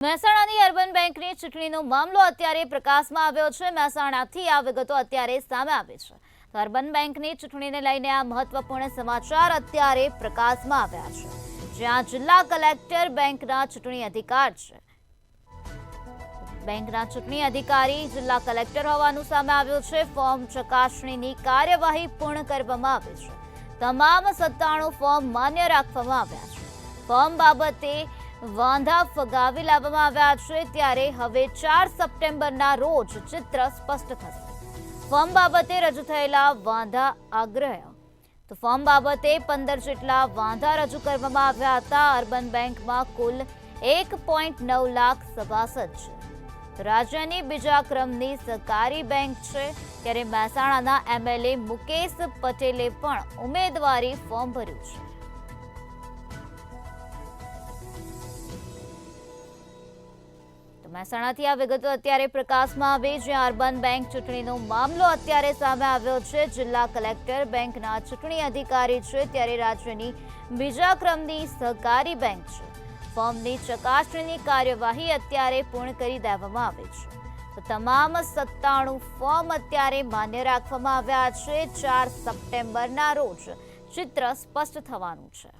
મહેસાણાની urban બેંકની ચૂંટણીનો મામલો અત્યારે પ્રકાશમાં આવ્યો છે। મહેસાણાથી આ વિગતો અત્યારે સામે આવી છે। અર્બન બેંકની ચૂંટણીને લઈને આ મહત્વપૂર્ણ સમાચાર અત્યારે પ્રકાશમાં આવ્યા છે, જ્યાં જિલ્લા કલેક્ટર બેંકના ચૂંટણી અધિકાર છે। બેંકના ચૂંટણી અધિકારી જિલ્લા કલેક્ટર હોવાનું સામે આવ્યું છે। ફોર્મ ચકાસણીની કાર્યવાહી પૂર્ણ કરવામાં આવી છે। તમામ 97 ફોર્મ માન્ય રાખવામાં આવ્યા છે। ફોર્મ બાબતે વાંધા ફગાવી લાવવામાં આવ્યા છે, ત્યારે હવે 4 સપ્ટેમ્બરના રોજ ચિત્ર સ્પષ્ટ થશે। ફોર્મ બાબતે રજૂ થયેલા વાંધા આગ્રહ તો ફોર્મ બાબતે 15 જેટલા વાંધા રજૂ કરવામાં આવ્યા હતા। અર્બન બેંકમાં કુલ 1.9 લાખ સભાસદ છે। રાજ્યની બીજા ક્રમની સહકારી બેંક છે, ત્યારે મહેસાણાના MLA મુકેશ પટેલે પણ ઉમેદવારી ફોર્મ ભર્યું છે। મહેસાણાથી આ વિગતો અત્યારે પ્રકાશમાં આવી, જ્યાં અર્બન બેંક ચૂંટણીનો મામલો અત્યારે સામે આવ્યો છે। જિલ્લા કલેક્ટર બેંકના ચૂંટણી અધિકારી છે, ત્યારે રાજ્યની બીજા ક્રમની સહકારી બેંક છે। ફોર્મની ચકાસણીની કાર્યવાહી અત્યારે પૂર્ણ કરી દેવામાં આવી છે, તો તમામ 97 ફોર્મ અત્યારે માન્ય રાખવામાં આવ્યા છે। 4 સપ્ટેમ્બરના રોજ ચિત્ર સ્પષ્ટ થવાનું છે।